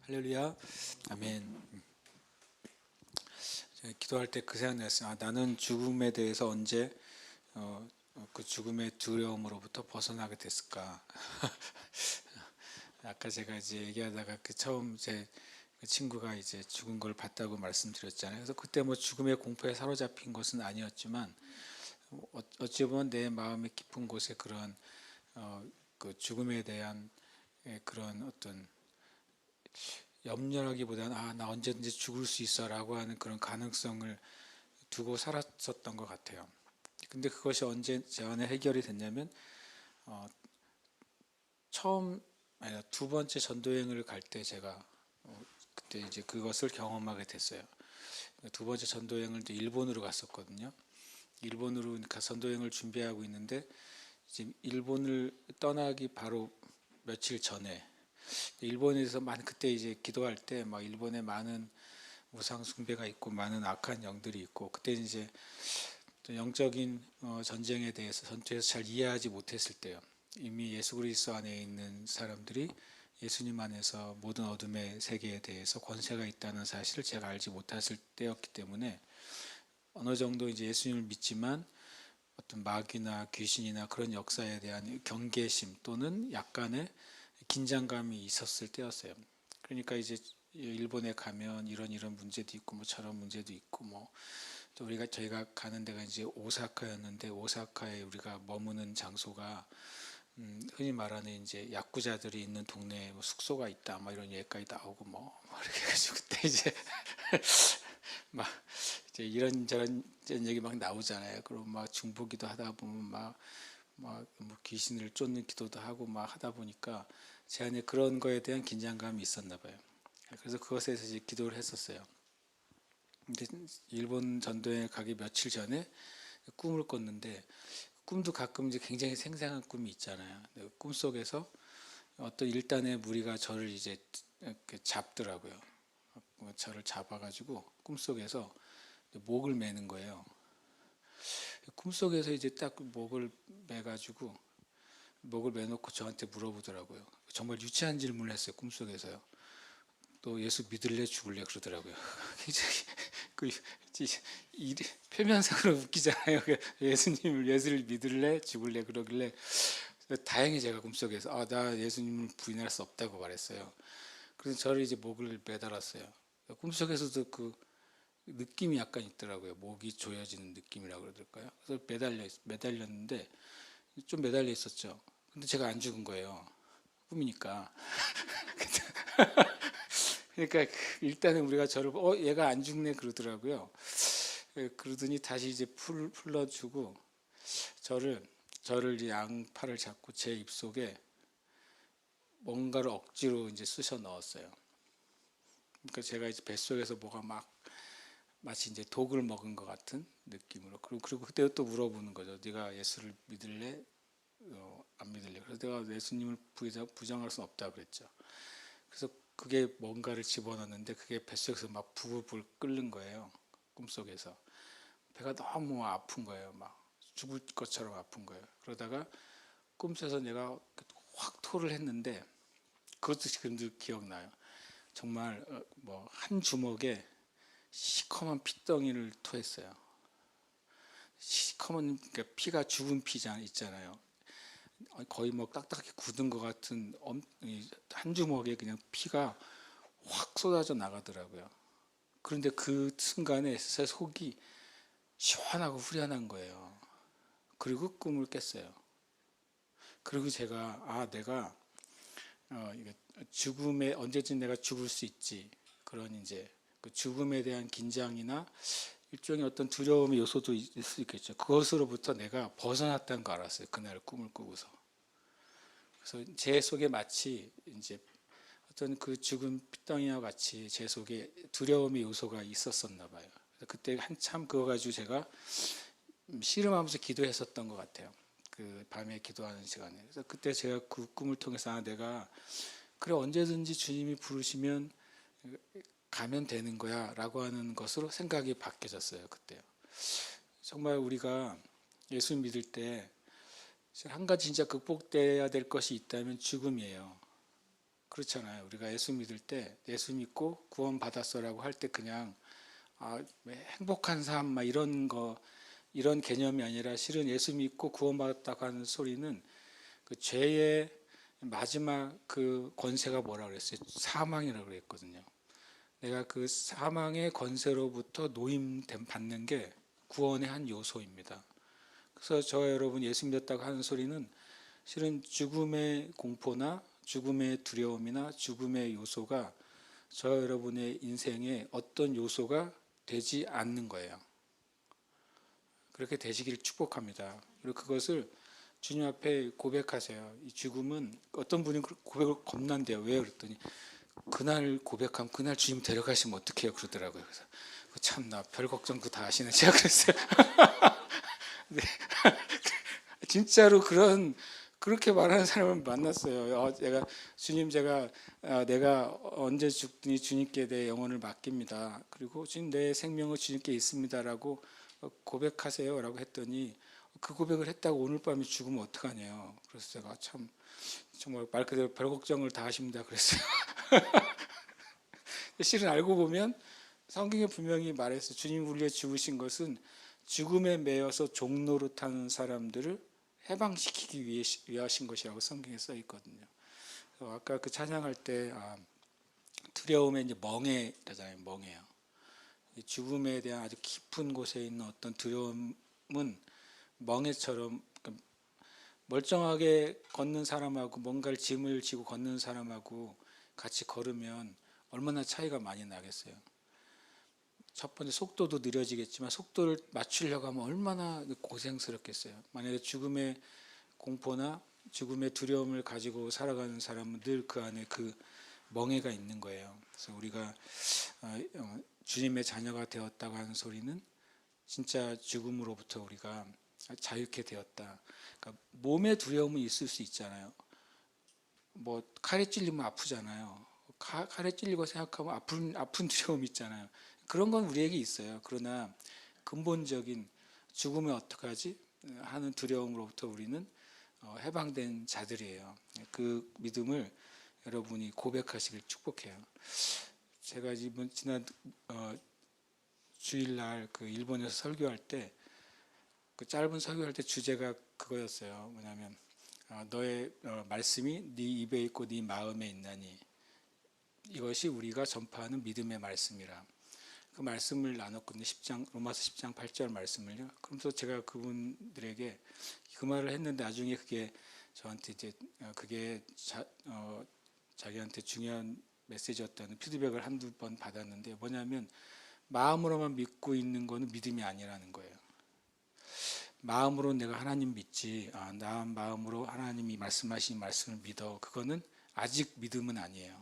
할렐루야, 아멘. 제가 기도할 때 그 생각 났어요. 나는 죽음에 대해서 언제 그 죽음의 두려움으로부터 벗어나게 됐을까? 아까 제가 이제 얘기하다가 그 처음 그 친구가 이제 죽은 걸 봤다고 말씀드렸잖아요. 그래서 그때 뭐 죽음의 공포에 사로잡힌 것은 아니었지만 어찌 보면 내 마음의 깊은 곳에 그런 그 죽음에 대한 그런 어떤 염려라기보다는 나 언제든지 죽을 수 있어라고 하는 그런 가능성을 두고 살았었던 것 같아요. 근데 그것이 언제 제 안에 해결이 됐냐면 어, 처음 아니 두 번째 전도여행을 갈 때 제가 그때 이제 그것을 경험하게 됐어요. 두 번째 전도여행을 이제 일본으로 갔었거든요. 일본으로 그러니까 전도여행을 준비하고 있는데 이제 일본을 떠나기 바로 며칠 전에 일본에서 그때 이제 기도할 때 막 일본에 많은 우상 숭배가 있고 많은 악한 영들이 있고 그때 이제 영적인 전쟁에 대해서 전투에서 잘 이해하지 못했을 때요. 이미 예수 그리스도 안에 있는 사람들이 예수님 안에서 모든 어둠의 세계에 대해서 권세가 있다는 사실을 제가 알지 못했을 때였기 때문에 어느 정도 이제 예수님을 믿지만 어떤 마귀나 귀신이나 그런 역사에 대한 경계심 또는 약간의 긴장감이 있었을 때였어요. 그러니까 이제 일본에 가면 이런 문제도 있고 뭐 저런 문제도 있고 뭐 또 저희가 가는 데가 이제 오사카였는데 오사카에 우리가 머무는 장소가 흔히 말하는 이제 야쿠자들이 있는 동네에 뭐 숙소가 있다 뭐 이런 얘기까지 나오고 뭐 이렇게 해가지고 그때 이제 막 이제 이런저런 얘기 막 나오잖아요. 그리고 막 중보기도 하다 보면 막 뭐 귀신을 쫓는 기도도 하고 막 하다 보니까 제 안에 그런 거에 대한 긴장감이 있었나 봐요. 그래서 그것에 대해서 이제 기도를 했었어요. 근데 일본 전도에 가기 며칠 전에 꿈을 꿨는데 꿈도 가끔 이제 굉장히 생생한 꿈이 있잖아요. 꿈속에서 어떤 일단의 무리가 저를 이제 잡더라고요. 저를 잡아가지고 꿈속에서 목을 매는 거예요. 꿈속에서 이제 딱 목을 매가지고 목을 매놓고 저한테 물어보더라고요. 정말 유치한 질문을 했어요. 꿈속에서요. 또 예수 믿을래 죽을래 그러더라고요. 굉장히 그 표면상으로 웃기잖아요. 예수를 믿을래 죽을래 그러길래 다행히 제가 꿈속에서 나 예수님을 부인할 수 없다고 말했어요. 그래서 저를 이제 목을 매달았어요. 꿈속에서도 그 느낌이 약간 있더라고요. 목이 조여지는 느낌이라고 그러더라고요. 그래서 매달렸는데 좀 매달려 있었죠. 근데 제가 안 죽은 거예요. 꿈이니까. 그러니까 일단은 우리가 저를 얘가 안 죽네 그러더라고요. 그러더니 다시 이제 풀어주고 저를 저를 양팔을 잡고 제 입속에 뭔가를 억지로 이제 쑤셔 넣었어요. 그러니까 제가 이제 뱃속에서 뭐가 막 마치 이제 독을 먹은 것 같은 느낌으로 그리고 그때 또 물어보는 거죠. 네가 예수를 믿을래? 안 믿을래? 그래서 내가 예수님을 부정할 수는 없다 그랬죠. 그래서 그게 뭔가를 집어넣는데 그게 뱃속에서 막 부글부글 끓는 거예요. 꿈속에서 배가 너무 아픈 거예요. 막 죽을 것처럼 아픈 거예요. 그러다가 꿈속에서 내가 확 토를 했는데 그것도 지금도 기억나요. 정말 뭐 한 주먹에 시커먼 피덩이를 토했어요. 시커먼 그러니까 피가 죽은 피자 있잖아요. 거의 뭐 딱딱하게 굳은 것 같은 한 주먹에 그냥 피가 확 쏟아져 나가더라고요. 그런데 그 순간에 제 속이 시원하고 후련한 거예요. 그리고 꿈을 깼어요. 그리고 제가 내가 죽음에 언제든 내가 죽을 수 있지. 그런 이제 그 죽음에 대한 긴장이나 일종의 어떤 두려움의 요소도 있을 수 있겠죠. 그것으로부터 내가 벗어났다는 거 알았어요. 그날 꿈을 꾸고서. 그래서 제 속에 마치 이제 어떤 그 죽은 핏덩이와 같이 제 속에 두려움의 요소가 있었었나 봐요. 그때 한참 그거 가지고 제가 씨름하면서 기도했었던 것 같아요. 그 밤에 기도하는 시간에. 그래서 그때 제가 그 꿈을 통해서 내가 그래 언제든지 주님이 부르시면 가면 되는 거야 라고 하는 것으로 생각이 바뀌어졌어요. 그때요. 정말 우리가 예수 믿을 때 한 가지 진짜 극복돼야 될 것이 있다면 죽음이에요. 그렇잖아요. 우리가 예수 믿을 때 예수 믿고 구원 받았어라고 할 때 그냥 행복한 삶 막 이런 거 이런 개념이 아니라 실은 예수 믿고 구원 받았다고 하는 소리는 그 죄의 마지막 그 권세가 뭐라 그랬어요? 사망이라고 그랬거든요. 내가 그 사망의 권세로부터 노임 받는 게 구원의 한 요소입니다. 그래서 저 여러분 예수 믿었다고 하는 소리는 실은 죽음의 공포나 죽음의 두려움이나 죽음의 요소가 저 여러분의 인생에 어떤 요소가 되지 않는 거예요. 그렇게 되시기를 축복합니다. 그리고 그것을 주님 앞에 고백하세요. 이 죽음은 어떤 분이 고백을 겁난대요. 왜요? 그랬더니 그날 고백하면 그날 주님 데려가시면 어떡해요? 그러더라고요. 그래서 참나 별 걱정도 다 하시네. 제가 그랬어요. 네. 진짜로 그렇게 말하는 사람을 만났어요. 내가 언제 죽더니 주님께 내 영혼을 맡깁니다. 그리고 주님 내 생명은 주님께 있습니다라고 고백하세요라고 했더니 그 고백을 했다고 오늘 밤에 죽으면 어떡하냐요. 그래서 제가 참 정말 말 그대로 별 걱정을 다 하십니다. 그랬어요. 실은 알고 보면 성경에 분명히 말했어요. 주님 우리가 죽으신 것은 죽음에 매여서 종노릇하는 사람들을 해방시키기 위하신 것이라고 성경에 써 있거든요. 아까 그 찬양할 때 두려움에 이제 멍해라잖아요. 멍해요. 죽음에 대한 아주 깊은 곳에 있는 어떤 두려움은 멍해처럼 멀쩡하게 걷는 사람하고 뭔가를 짐을 지고 걷는 사람하고 같이 걸으면 얼마나 차이가 많이 나겠어요. 첫 번째 속도도 느려지겠지만 속도를 맞추려고 하면 얼마나 고생스럽겠어요. 만약에 죽음의 공포나 죽음의 두려움을 가지고 살아가는 사람은 늘 그 안에 그 멍해가 있는 거예요. 그래서 우리가 주님의 자녀가 되었다고 하는 소리는 진짜 죽음으로부터 우리가 자유케 되었다. 그러니까 몸의 두려움은 있을 수 있잖아요. 뭐 칼에 찔리면 아프잖아요. 칼에 찔리고 생각하면 아픈 두려움이 있잖아요. 그런 건 우리에게 있어요. 그러나 근본적인 죽음에 어떡하지 하는 두려움으로부터 우리는 해방된 자들이에요. 그 믿음을 여러분이 고백하시길 축복해요. 제가 이번 지난 주일날 그 일본에서 설교할 때 그 짧은 설교할 때 주제가 그거였어요. 뭐냐면 너의 말씀이 네 입에 있고 네 마음에 있나니 이것이 우리가 전파하는 믿음의 말씀이라. 그 말씀을 나눴거든요. 로마서 10장 8절 말씀을요. 그러면서 제가 그분들에게 그 말을 했는데 나중에 그게 저한테 이제 그게 자기한테 중요한 메시지였다는 피드백을 한두 번 받았는데 뭐냐면 마음으로만 믿고 있는 거는 믿음이 아니라는 거예요. 마음으로 내가 하나님 믿지, 나 마음으로 하나님이 말씀하신 말씀을 믿어. 그거는 아직 믿음은 아니에요.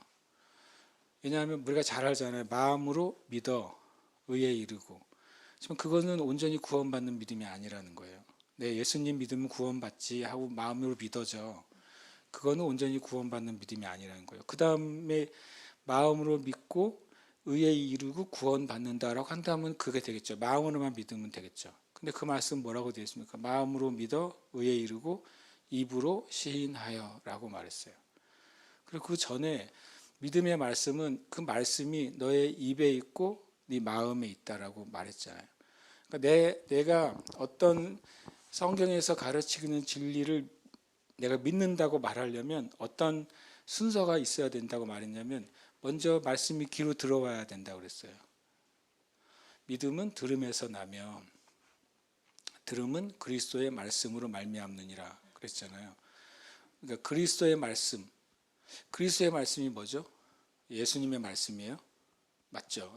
왜냐하면 우리가 잘 알잖아요. 마음으로 믿어 의에 이르고. 하지만 그거는 온전히 구원받는 믿음이 아니라는 거예요. 내 예수님 믿으면 구원받지 하고 마음으로 믿어져. 그거는 온전히 구원받는 믿음이 아니라는 거예요. 그 다음에 마음으로 믿고 의에 이르고 구원받는다라고 한다면 그게 되겠죠. 마음으로만 믿으면 되겠죠. 근데 그 말씀 뭐라고 되어 있습니까? 마음으로 믿어 의에 이르고 입으로 시인하여 라고 말했어요. 그리고 그 전에 믿음의 말씀은 그 말씀이 너의 입에 있고 네 마음에 있다라고 말했잖아요. 그러니까 내가 어떤 성경에서 가르치는 진리를 내가 믿는다고 말하려면 어떤 순서가 있어야 된다고 말했냐면 먼저 말씀이 귀로 들어와야 된다고 그랬어요. 믿음은 들음에서 나며 들음은 그리스도의 말씀으로 말미암느니라 그랬잖아요. 그러니까 그리스도의 말씀이 뭐죠? 예수님의 말씀이에요? 맞죠?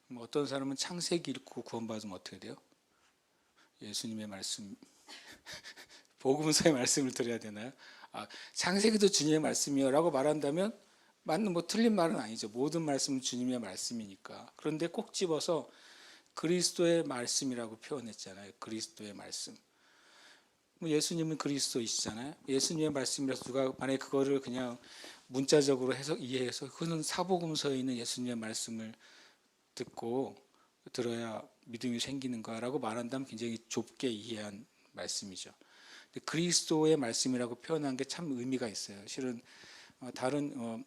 뭐 어떤 사람은 창세기 읽고 구원받으면 어떻게 돼요? 예수님의 말씀, 복음서의 말씀을 들어야 되나요? 창세기도 주님의 말씀이요 라고 말한다면 맞는 틀린 말은 아니죠. 모든 말씀은 주님의 말씀이니까. 그런데 꼭 집어서 그리스도의 말씀이라고 표현했잖아요. 그리스도의 말씀. 예수님은 그리스도이시잖아요. 예수님의 말씀이라서 누가 만약에 그거를 그냥 문자적으로 이해해서 그거는 사복음서에 있는 예수님의 말씀을 듣고 들어야 믿음이 생기는가라고 말한다면 굉장히 좁게 이해한 말씀이죠. 그리스도의 말씀이라고 표현한 게 참 의미가 있어요. 실은 다른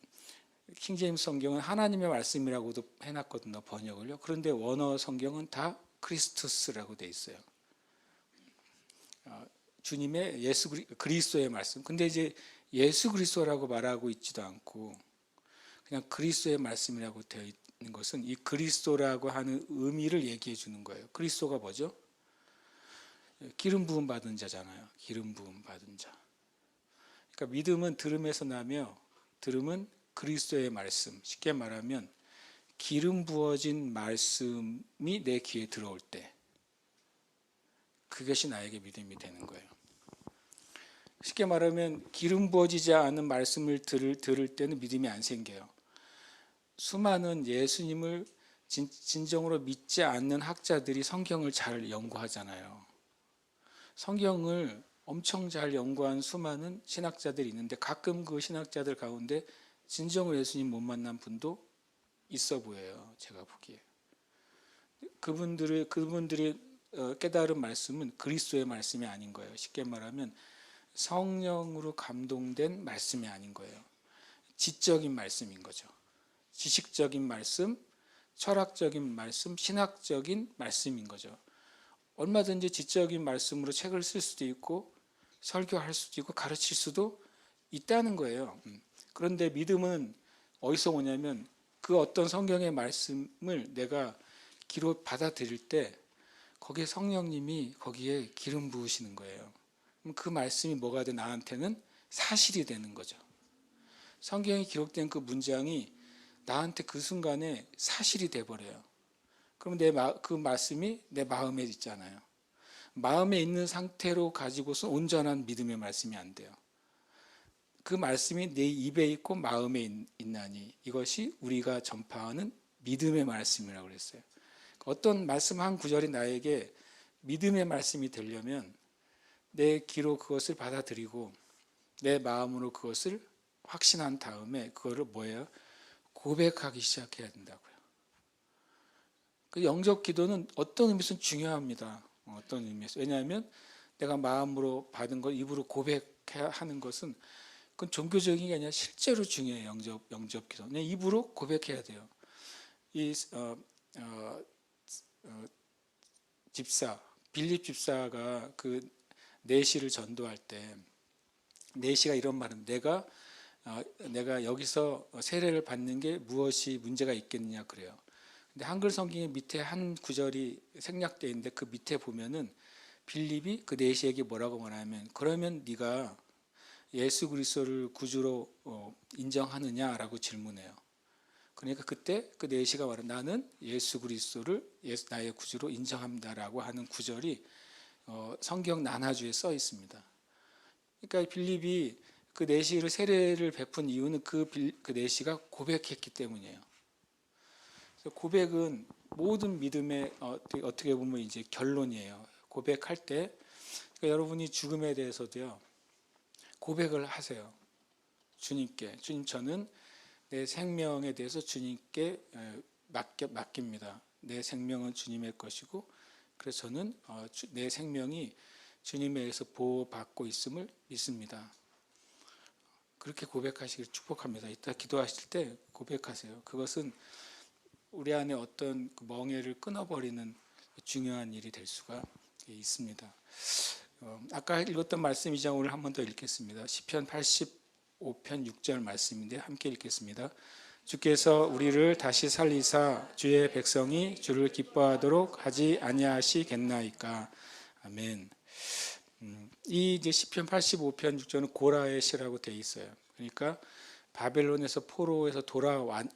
킹제임스 성경은 하나님의 말씀이라고도 해놨거든요, 번역을요. 그런데 원어 성경은 다 크리스투스라고 돼 있어요. 주님의 그리스도의 말씀. 근데 이제 예수 그리스도라고 말하고 있지도 않고 그냥 그리스도의 말씀이라고 되어 있는 것은 이 그리스도라고 하는 의미를 얘기해 주는 거예요. 그리스도가 뭐죠? 기름 부음 받은 자잖아요. 기름 부음 받은 자. 그러니까 믿음은 들음에서 나며 들음은 그리스도의 말씀. 쉽게 말하면 기름 부어진 말씀이 내 귀에 들어올 때 그것이 나에게 믿음이 되는 거예요. 쉽게 말하면 기름 부어지지 않은 말씀을 들을 때는 믿음이 안 생겨요. 수많은 예수님을 진정으로 믿지 않는 학자들이 성경을 잘 연구하잖아요. 성경을 엄청 잘 연구한 수많은 신학자들이 있는데 가끔 그 신학자들 가운데 진정으로 예수님 못 만난 분도 있어 보여요. 제가 보기에. 그분들이 깨달은 말씀은 그리스도의 말씀이 아닌 거예요. 쉽게 말하면 성령으로 감동된 말씀이 아닌 거예요. 지적인 말씀인 거죠. 지식적인 말씀, 철학적인 말씀, 신학적인 말씀인 거죠. 얼마든지 지적인 말씀으로 책을 쓸 수도 있고 설교할 수도 있고 가르칠 수도 있다는 거예요. 그런데 믿음은 어디서 오냐면 그 어떤 성경의 말씀을 내가 귀로 받아들일 때 거기에 성령님이 거기에 기름 부으시는 거예요. 그 말씀이 뭐가 돼? 나한테는 사실이 되는 거죠. 성경에 기록된 그 문장이 나한테 그 순간에 사실이 돼버려요. 그럼 그 말씀이 내 마음에 있잖아요. 마음에 있는 상태로 가지고서 온전한 믿음의 말씀이 안 돼요. 그 말씀이 내 입에 있고 마음에 있나니 이것이 우리가 전파하는 믿음의 말씀이라고 그랬어요. 어떤 말씀 한 구절이 나에게 믿음의 말씀이 되려면 내 귀로 그것을 받아들이고 내 마음으로 그것을 확신한 다음에 그거를 뭐예요? 고백하기 시작해야 된다고요. 그 영적 기도는 어떤 의미에서는 중요합니다. 어떤 의미에서. 왜냐하면 내가 마음으로 받은 걸 입으로 고백하는 것은 그건 종교적인 게 아니라 실제로 중요해요. 영접 기도. 그냥 입으로 고백해야 돼요. 빌립 집사가 그 내시를 전도할 때 내시가 이런 말은 내가 여기서 세례를 받는 게 무엇이 문제가 있겠느냐 그래요. 근데 한글 성경의 밑에 한 구절이 생략되어 있는데 그 밑에 보면은 빌립이 그 내시에게 뭐라고 말하면 그러면 네가 예수 그리스도를 구주로 인정하느냐라고 질문해요. 그러니까 그때 그 내시가 말은 나는 예수 그리스도를 나의 구주로 인정합니다라고 하는 구절이 성경 난하주에 써 있습니다. 그러니까 빌립이 그 내시를 세례를 베푼 이유는 그 내시가 고백했기 때문이에요. 그래서 고백은 모든 믿음의 어떻게 보면 이제 결론이에요. 고백할 때 그러니까 여러분이 죽음에 대해서도요 고백을 하세요. 주님께 주님 저는 내 생명에 대해서 주님께 맡깁니다. 내 생명은 주님의 것이고 그래서 저는 내 생명이 주님에 의해서 보호받고 있음을 믿습니다. 그렇게 고백하시길 축복합니다. 이따 기도하실 때 고백하세요. 그것은 우리 안에 어떤 멍에를 끊어버리는 중요한 일이 될 수가 있습니다. 아까 읽었던 말씀이자 오늘 한 번 더 읽겠습니다. 시편 85편 6절 말씀인데 함께 읽겠습니다. 주께서 우리를 다시 살리사 주의 백성이 주를 기뻐하도록 하지 아니하시겠나이까. 아멘. 이 이제 시편 85편 6절은 고라의 시라고 되어 있어요. 그러니까 바벨론에서 포로에서 돌아온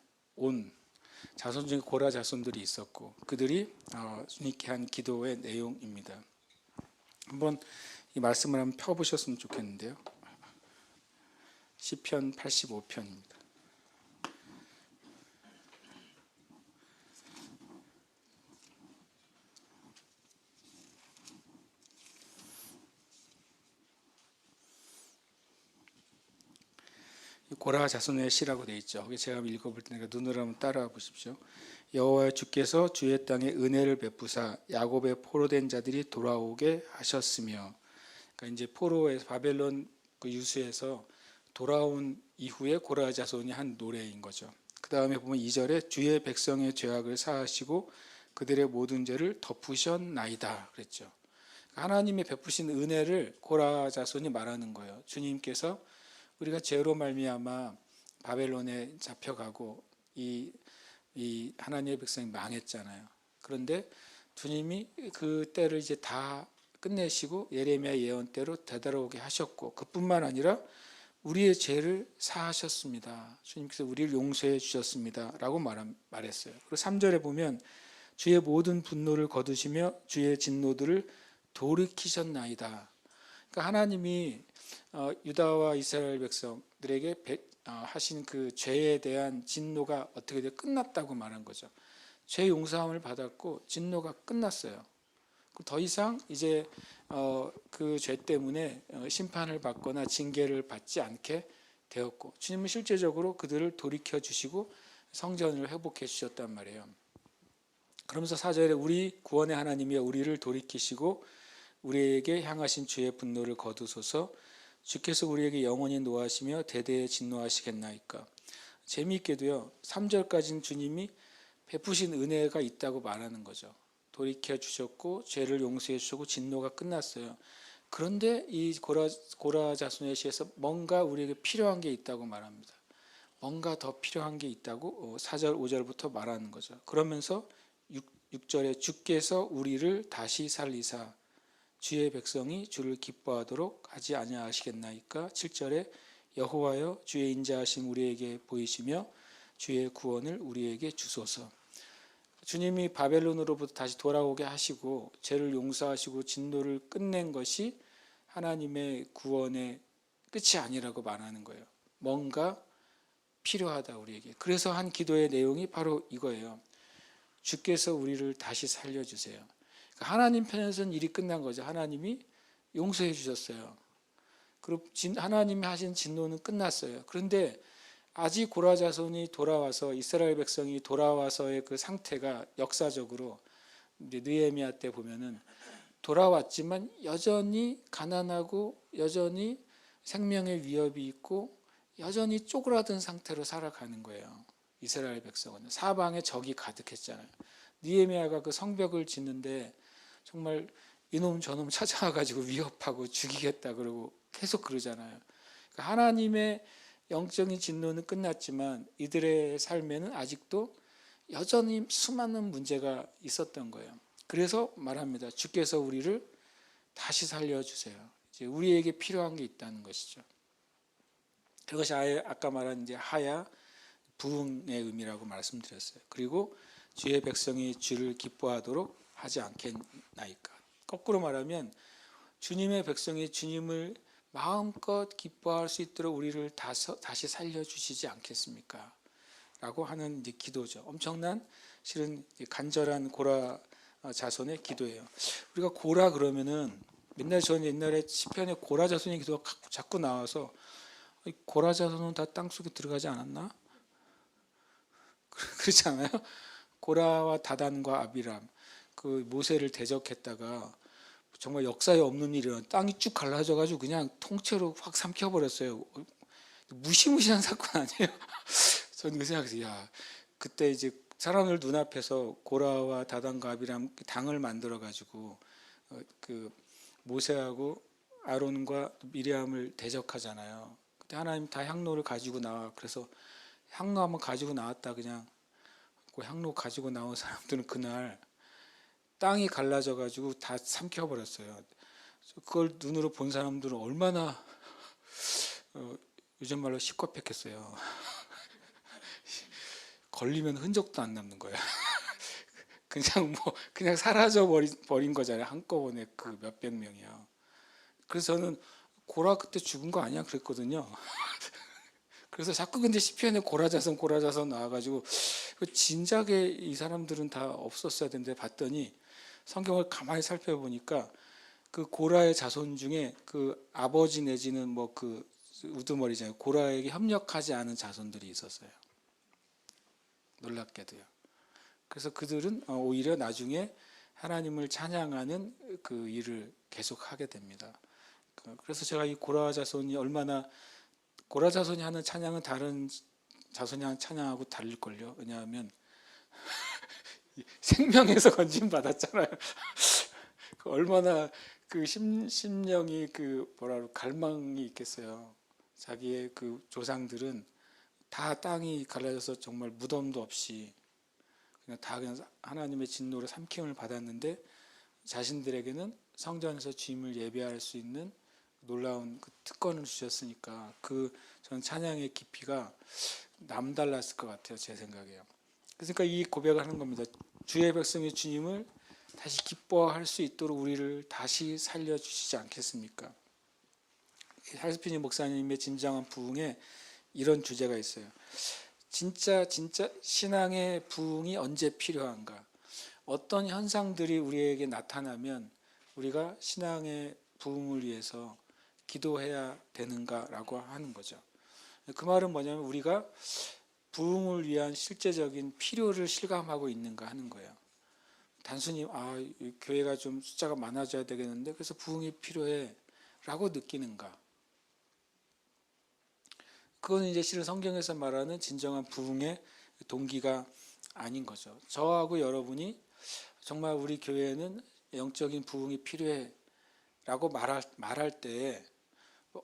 자손 중에 고라 자손들이 있었고 그들이 주님께 한 기도의 내용입니다. 한번 이 말씀을 한번 펴보셨으면 좋겠는데요. 시편 85편입니다. 고라 자손의 시라고 되어 있죠. 제가 읽어볼 테니까 눈으로 한번 따라와 보십시오. 여호와 주께서 주의 땅에 은혜를 베푸사 야곱의 포로된 자들이 돌아오게 하셨으며, 그러니까 이제 포로에서 바벨론 그 유수에서 돌아온 이후에 고라 자손이 한 노래인 거죠. 그 다음에 보면 2절에 주의 백성의 죄악을 사하시고 그들의 모든 죄를 덮으셨나이다 그랬죠. 하나님의 베푸신 은혜를 고라 자손이 말하는 거예요. 주님께서 우리가 죄로 말미암아 바벨론에 잡혀가고 이 하나님의 백성이 망했잖아요. 그런데 주님이 그 때를 이제 다 끝내시고 예레미야 예언대로 되돌아오게 하셨고, 그뿐만 아니라 우리의 죄를 사하셨습니다. 주님께서 우리를 용서해 주셨습니다 라고 말했어요. 그리고 3절에 보면 주의 모든 분노를 거두시며 주의 진노들을 돌이키셨나이다. 그러니까 하나님이 유다와 이스라엘 백성들에게 하신 그 죄에 대한 진노가 어떻게 돼 끝났다고 말한 거죠. 죄 용서함을 받았고 진노가 끝났어요. 더 이상 이제 그 죄 때문에 심판을 받거나 징계를 받지 않게 되었고, 주님은 실제적으로 그들을 돌이켜 주시고 성전을 회복해 주셨단 말이에요. 그러면서 4절에 우리 구원의 하나님이 우리를 돌이키시고 우리에게 향하신 주의 분노를 거두소서. 주께서 우리에게 영원히 노하시며 대대에 진노하시겠나이까. 재미있게도요, 3절까지는 주님이 베푸신 은혜가 있다고 말하는 거죠. 돌이켜 주셨고 죄를 용서해 주시고 진노가 끝났어요. 그런데 이 고라 자손의 시에서 뭔가 우리에게 필요한 게 있다고 말합니다. 뭔가 더 필요한 게 있다고 4절 5절부터 말하는 거죠. 그러면서 6절에 주께서 우리를 다시 살리사 주의 백성이 주를 기뻐하도록 하지 아니하시겠나이까. 7절에 여호와여 주의 인자하심 우리에게 보이시며 주의 구원을 우리에게 주소서. 주님이 바벨론으로부터 다시 돌아오게 하시고 죄를 용서하시고 진노를 끝낸 것이 하나님의 구원의 끝이 아니라고 말하는 거예요. 뭔가 필요하다 우리에게. 그래서 한 기도의 내용이 바로 이거예요. 주께서 우리를 다시 살려주세요. 하나님 편에서는 일이 끝난 거죠. 하나님이 용서해 주셨어요. 그리고 하나님이 하신 진노는 끝났어요. 그런데 아직 고라 자손이 돌아와서 이스라엘 백성이 돌아와서의 그 상태가 역사적으로 느헤미야 때 보면은 돌아왔지만 여전히 가난하고 여전히 생명의 위협이 있고 여전히 쪼그라든 상태로 살아가는 거예요. 이스라엘 백성은 사방에 적이 가득했잖아요. 느헤미야가 그 성벽을 짓는데 정말 이놈 저놈 찾아와가지고 위협하고 죽이겠다 그러고 계속 그러잖아요. 그러니까 하나님의 영적인 진노는 끝났지만 이들의 삶에는 아직도 여전히 수많은 문제가 있었던 거예요. 그래서 말합니다. 주께서 우리를 다시 살려주세요. 이제 우리에게 필요한 게 있다는 것이죠. 그것이 아까 말한 이제 하야 부흥의 의미라고 말씀드렸어요. 그리고 주의 백성이 주를 기뻐하도록 하지 않겠나이까. 거꾸로 말하면 주님의 백성이 주님을 마음껏 기뻐할 수 있도록 우리를 다시 살려주시지 않겠습니까? 라고 하는 이제 기도죠. 엄청난 실은 간절한 고라 자손의 기도예요. 우리가 고라 그러면은 저는 옛날에 시편에 고라 자손의 기도가 자꾸 나와서 고라 자손은 다 땅속에 들어가지 않았나? 그렇지 않아요? 고라와 다단과 아비람 그 모세를 대적했다가 정말 역사에 없는 일이라 땅이 쭉 갈라져가지고 그냥 통째로 확 삼켜버렸어요. 무시무시한 사건 아니에요? 저는 그 생각했어요. 야, 그때 이제 사람들 눈앞에서 고라와 다단과 아비람 당을 만들어가지고 그 모세하고 아론과 미리암을 대적하잖아요. 그때 하나님 다 향로를 가지고 나와. 그래서 향로 한번 가지고 나왔다 그냥. 그 향로 가지고 나온 사람들은 그날 땅이 갈라져 가지고 다 삼켜버렸어요. 그걸 눈으로 본 사람들은 얼마나 요즘 말로 시커멓겠어요. 걸리면 흔적도 안 남는 거예요. 그냥 사라져 버린 거잖아요. 한꺼번에 그 몇백 명이요. 그래서 저는 고라 그때 죽은 거 아니야 그랬거든요. 그래서 자꾸 근데 시편에 고라 자손 나와가지고 진작에 이 사람들은 다 없었어야 되는데 봤더니 성경을 가만히 살펴보니까 그 고라의 자손 중에 그 아버지 내지는 뭐 그 우두머리잖아요. 고라에게 협력하지 않은 자손들이 있었어요. 놀랍게도요. 그래서 그들은 오히려 나중에 하나님을 찬양하는 그 일을 계속하게 됩니다. 그래서 제가 이 고라 자손이 얼마나 고라 자손이 하는 찬양은 다른 자손이 하는 찬양하고 다를걸요. 왜냐하면 생명에서 건진 받았잖아요. 얼마나 그 심령이 그 뭐라 갈망이 있겠어요. 자기의 그 조상들은 다 땅이 갈라져서 정말 무덤도 없이 그냥 하나님의 진노로 삼킴을 받았는데 자신들에게는 성전에서 주님을 예배할 수 있는 놀라운 그 특권을 주셨으니까 전 찬양의 깊이가 남달랐을 것 같아요. 제 생각에요. 그러니까 이 고백을 하는 겁니다. 주의 백성이 주님을 다시 기뻐할 수 있도록 우리를 다시 살려주시지 않겠습니까? 할스피니 목사님의 진정한 부흥에 이런 주제가 있어요. 진짜 신앙의 부흥이 언제 필요한가? 어떤 현상들이 우리에게 나타나면 우리가 신앙의 부흥을 위해서 기도해야 되는가라고 하는 거죠. 그 말은 뭐냐면 우리가 부흥을 위한 실제적인 필요를 실감하고 있는가 하는 거예요. 단순히 교회가 좀 숫자가 많아져야 되겠는데 그래서 부흥이 필요해 라고 느끼는가. 그건 이제 실은 성경에서 말하는 진정한 부흥의 동기가 아닌 거죠. 저하고 여러분이 정말 우리 교회에는 영적인 부흥이 필요해 라고 말할 때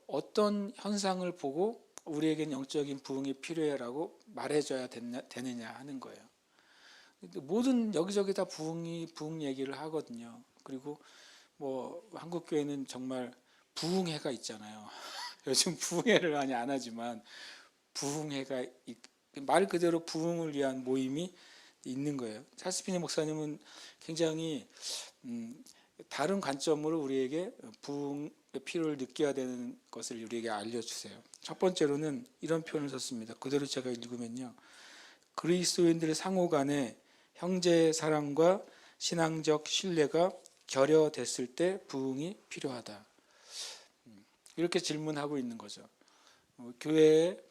어떤 현상을 보고 우리에겐 영적인 부흥이 필요해 라고 말해줘야 되느냐 하는 거예요. 모든 여기저기 다 부흥 얘기를 하거든요. 그리고 뭐 한국교회는 정말 부흥회가 있잖아요. 요즘 부흥회를 많이 안 하지만 부흥회가 말 그대로 부흥을 위한 모임이 있는 거예요. 찰스피니 목사님은 굉장히 다른 관점으로 우리에게 부흥의 필요를 느껴야 되는 것을 우리에게 알려주세요. 첫 번째로는 이런 표현을 썼습니다. 그대로 제가 읽으면요. 그리스도인들의 상호 간에 형제 사랑과 신앙적 신뢰가 결여됐을 때 부흥이 필요하다. 이렇게 질문하고 있는 거죠. 교회에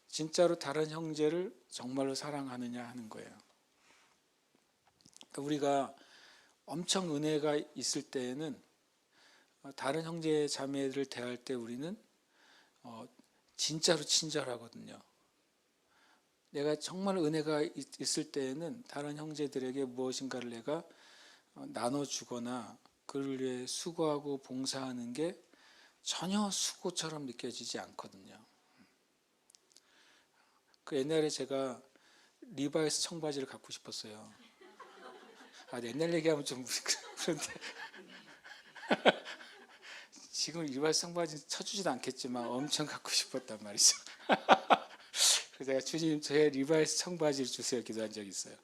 진짜로 다른 형제를 정말로 사랑하느냐 하는 거예요. 그러니까 우리가 엄청 은혜가 있을 때에는 다른 형제 자매를 대할 때 우리는 진짜로 친절하거든요. 내가 정말 은혜가 있을 때에는 다른 형제들에게 무엇인가를 내가 나눠주거나 그를 위해 수고하고 봉사하는 게 전혀 수고처럼 느껴지지 않거든요. 그 옛날에 제가 리바이스 청바지를 갖고 싶었어요. 옛날 얘기하면 좀 그런데 지금 리바이스 청바지 쳐주지도 않겠지만 엄청 갖고 싶었단 말이죠. 그래서 제가 주님 제 리바이스 청바지를 주세요 기도한 적이 있어요.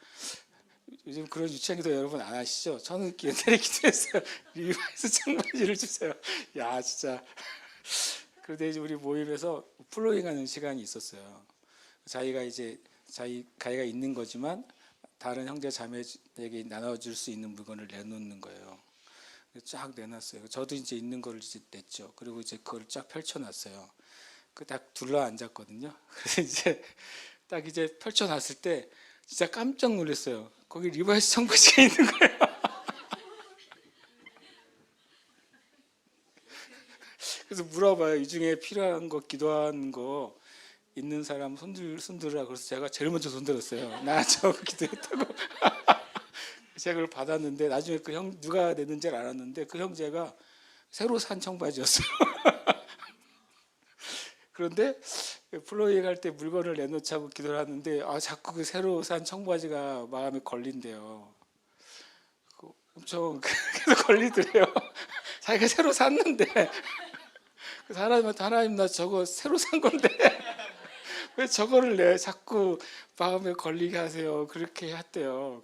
요즘 그런 유치한 기도 여러분 안 하시죠? 저는 옛날에 기도했어요. 리바이스 청바지를 주세요. 야 진짜. 그런데 이제 우리 모임에서 플로잉하는 시간이 있었어요. 자기가 있는 거지만 다른 형제 자매에게 나눠줄 수 있는 물건을 내놓는 거예요. 쫙 내놨어요. 저도 이제 있는 걸 이제 냈죠. 그리고 이제 그걸 쫙 펼쳐놨어요. 딱 둘러 앉았거든요. 그래서 이제 딱 이제 펼쳐놨을 때 진짜 깜짝 놀랐어요. 거기 리바이스 청바지가 있는 거예요. 그래서 물어봐요. 이 중에 필요한 거 기도한 거 있는 사람 손들으라. 그래서 제가 제일 먼저 손들었어요. 나 저거 기도했다고. 제가 그걸 받았는데 나중에 누가 냈는지 알았는데 그 형제가 새로 산 청바지였어요. 그런데 플로잉 할 때 물건을 내놓자고 기도를 하는데 자꾸 그 새로 산 청바지가 마음에 걸린대요. 엄청 계속 걸리더래요. 자기가 새로 샀는데 그래서 하나님 나 저거 새로 산 건데 왜 저거를 자꾸 마음에 걸리게 하세요. 그렇게 했대요.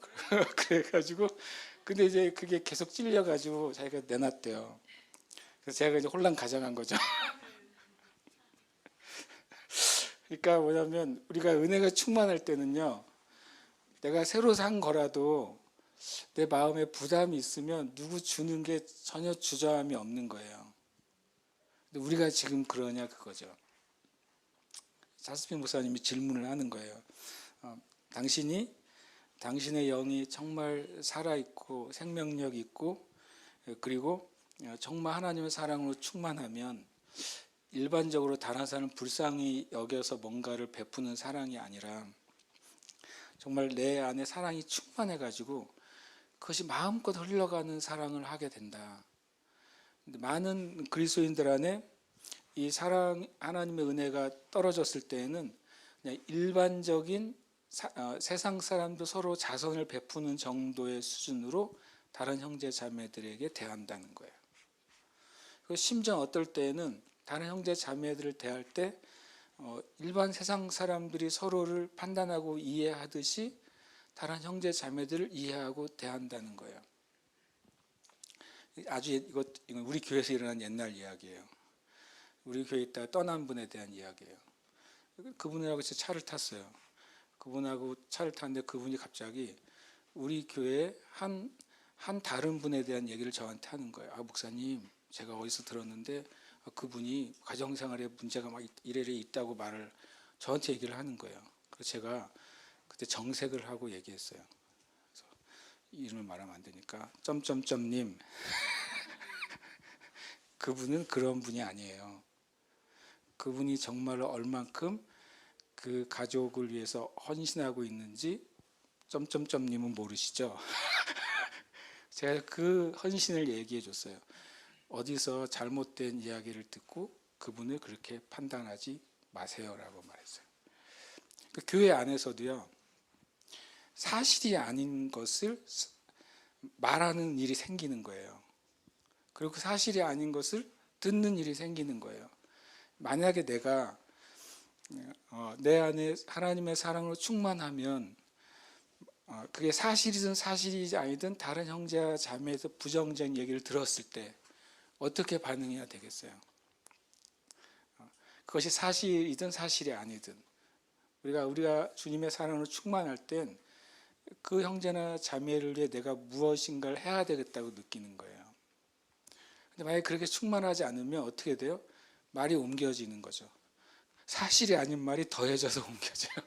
그래가지고 근데 이제 그게 계속 찔려가지고 자기가 내놨대요. 그래서 제가 이제 혼란 가정한 거죠. 그러니까 뭐냐면 우리가 은혜가 충만할 때는요. 내가 새로 산 거라도 내 마음에 부담이 있으면 누구 주는 게 전혀 주저함이 없는 거예요. 근데 우리가 지금 그러냐 그거죠. 찰스피니 목사님이 질문을 하는 거예요. 당신의 영이 정말 살아있고 생명력 있고 그리고 정말 하나님의 사랑으로 충만하면 일반적으로 다른 사람을 불쌍히 여겨서 뭔가를 베푸는 사랑이 아니라 정말 내 안에 사랑이 충만해 가지고 그것이 마음껏 흘러가는 사랑을 하게 된다. 근데 많은 그리스도인들 안에 이 사랑, 하나님의 은혜가 떨어졌을 때에는 그냥 일반적인 세상 사람도 서로 자선을 베푸는 정도의 수준으로 다른 형제 자매들에게 대한다는 거예요. 심지어 어떨 때에는 다른 형제 자매들을 대할 때 일반 세상 사람들이 서로를 판단하고 이해하듯이 다른 형제 자매들을 이해하고 대한다는 거예요. 아주 이건 우리 교회에서 일어난 옛날 이야기예요. 우리 교회에 있다가 떠난 분에 대한 이야기예요. 그분이라고 해서 차를 탔어요. 그분하고 차를 탔는데 그분이 갑자기 우리 교회 한 다른 분에 대한 얘기를 저한테 하는 거예요. 목사님, 제가 어디서 들었는데 그분이 가정생활에 문제가 막 이래래 있다고 말을 저한테 얘기를 하는 거예요. 그래서 제가 그때 정색을 하고 얘기했어요. 그래서 이름을 말하면 안 되니까 점점점님 그분은 그런 분이 아니에요. 그분이 정말로 얼만큼 그 가족을 위해서 헌신하고 있는지 점점점님은 모르시죠? 제가 그 헌신을 얘기해 줬어요. 어디서 잘못된 이야기를 듣고 그분을 그렇게 판단하지 마세요라고 말했어요. 그 교회 안에서도요, 사실이 아닌 것을 말하는 일이 생기는 거예요. 그리고 그 사실이 아닌 것을 듣는 일이 생기는 거예요. 만약에 내가 내 안에 하나님의 사랑으로 충만하면 그게 사실이든 사실이 아니든 다른 형제와 자매에서 부정적인 얘기를 들었을 때 어떻게 반응해야 되겠어요? 그것이 사실이든 사실이 아니든 우리가 주님의 사랑으로 충만할 땐 그 형제나 자매를 위해 내가 무엇인가를 해야 되겠다고 느끼는 거예요. 근데 만약에 그렇게 충만하지 않으면 어떻게 돼요? 말이 옮겨지는 거죠. 사실이 아닌 말이 더해져서 옮겨져요.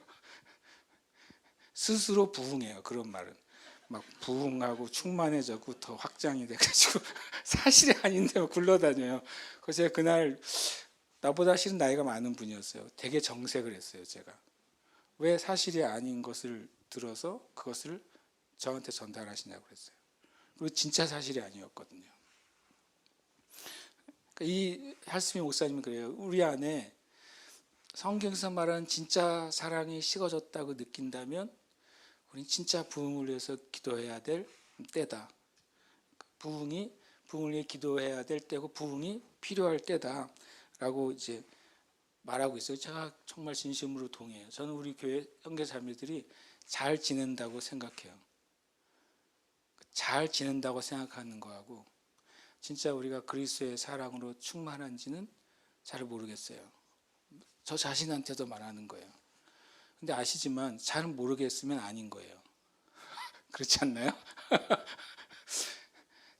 스스로 부흥해요. 그런 말은 막 부흥하고 충만해지고 더 확장이 돼가지고 사실이 아닌데 막 굴러다녀요. 그래서 제가 그날 나보다 실은 나이가 많은 분이었어요. 되게 정색을 했어요. 제가 왜 사실이 아닌 것을 들어서 그것을 저한테 전달하시냐고 그랬어요. 그리고 진짜 사실이 아니었거든요. 이 할스미 목사님은 그래요. 우리 안에 성경에서 말하는 진짜 사랑이 식어졌다고 느낀다면 우린 진짜 부흥을 위해서 기도해야 될 때다. 부흥을 위해 기도해야 될 때고 부흥이 필요할 때다라고 이제 말하고 있어요. 제가 정말 진심으로 동의해요. 저는 우리 교회 형제 자매들이 잘 지낸다고 생각해요. 잘 지낸다고 생각하는 거하고 진짜 우리가 그리스도의 사랑으로 충만한지는 잘 모르겠어요. 저 자신한테도 말하는 거예요. 근데 아시지만 잘 모르겠으면 아닌 거예요. 그렇지 않나요?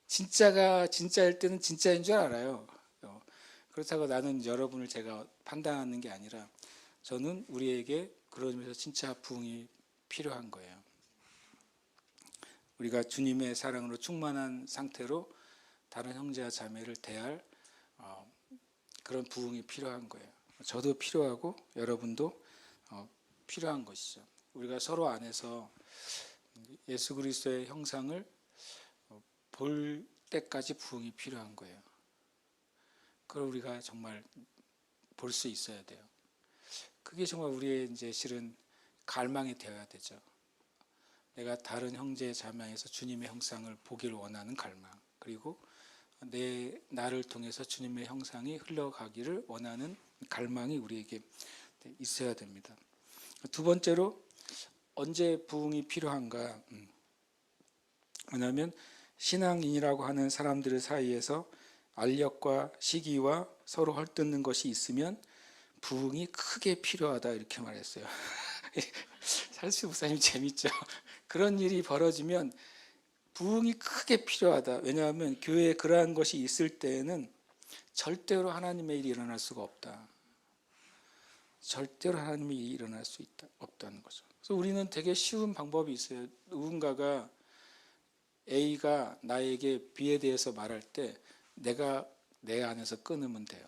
진짜가 진짜일 때는 진짜인 줄 알아요. 그렇다고 나는 여러분을 제가 판단하는 게 아니라 저는 우리에게 그런 의미에서 진짜 부흥이 필요한 거예요. 우리가 주님의 사랑으로 충만한 상태로 다른 형제와 자매를 대할 그런 부흥이 필요한 거예요. 저도 필요하고 여러분도 필요한 것이죠. 우리가 서로 안에서 예수 그리스도의 형상을 볼 때까지 부흥이 필요한 거예요. 그걸 우리가 정말 볼 수 있어야 돼요. 그게 정말 우리의 이제 실은 갈망이 되어야 되죠. 내가 다른 형제 자매에서 주님의 형상을 보기를 원하는 갈망, 그리고 나를 통해서 주님의 형상이 흘러가기를 원하는 갈망이 우리에게 있어야 됩니다. 두 번째로 언제 부흥이 필요한가? 왜냐하면 신앙인이라고 하는 사람들 사이에서 알력과 시기와 서로 헐뜯는 것이 있으면 부흥이 크게 필요하다 이렇게 말했어요. 살수 목사님 재밌죠? 그런 일이 벌어지면 부흥이 크게 필요하다. 왜냐하면 교회에 그러한 것이 있을 때에는 절대로 하나님의 일이 일어날 수가 없다. 절대로 하나님의 일이 일어날 수 없다는 거죠. 그래서 우리는 되게 쉬운 방법이 있어요. 누군가가 A가 나에게 B에 대해서 말할 때 내가 내 안에서 끊으면 돼요.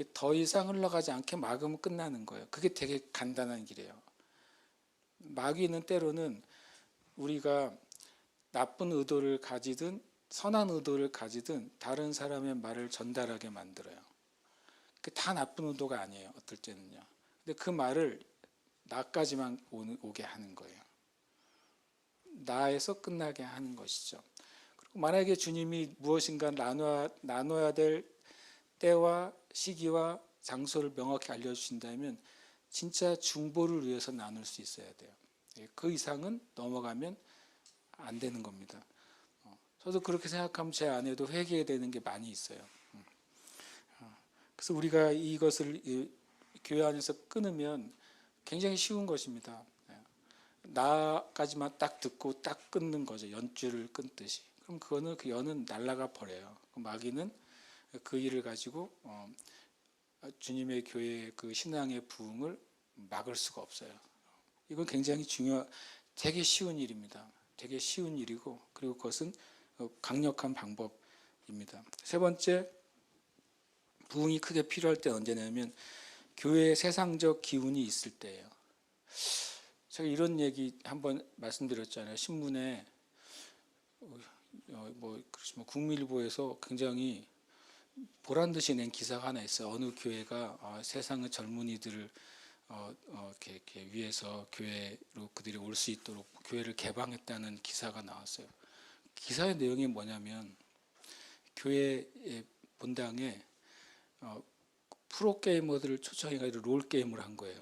이렇게 더 이상 흘러가지 않게 막으면 끝나는 거예요. 그게 되게 간단한 길이에요. 마귀는 때로는 우리가 나쁜 의도를 가지든 선한 의도를 가지든 다른 사람의 말을 전달하게 만들어요. 그게 다 나쁜 의도가 아니에요. 어떨 때는요. 근데 그 말을 나까지만 오게 하는 거예요. 나에서 끝나게 하는 것이죠. 그리고 만약에 주님이 무엇인가 나눠야 될 때와 시기와 장소를 명확히 알려주신다면 진짜 중보를 위해서 나눌 수 있어야 돼요. 그 이상은 넘어가면 안 되는 겁니다. 저도 그렇게 생각하면 제 안에도 회개되는 게 많이 있어요. 그래서 우리가 이것을 교회 안에서 끊으면 굉장히 쉬운 것입니다. 나까지만 딱 듣고 딱 끊는 거죠. 연줄을 끊듯이. 그럼 그거는 그 연은 날아가 버려요. 마귀는 그 일을 가지고 주님의 교회의 그 신앙의 부흥을 막을 수가 없어요. 이건 굉장히 되게 쉬운 일입니다. 되게 쉬운 일이고, 그리고 그것은 강력한 방법입니다. 세 번째, 부흥이 크게 필요할 때 언제냐면 교회에 세상적 기운이 있을 때예요. 제가 이런 얘기 한번 말씀드렸잖아요. 신문에 국민일보에서 굉장히 보란 듯이 낸 기사가 하나 있어요. 어느 교회가 세상의 젊은이들을 이렇게 위해서 교회로 그들이 올 수 있도록 교회를 개방했다는 기사가 나왔어요. 기사의 내용이 뭐냐면 교회의 본당에 프로게이머들을 초청해가지고 롤게임을 한 거예요.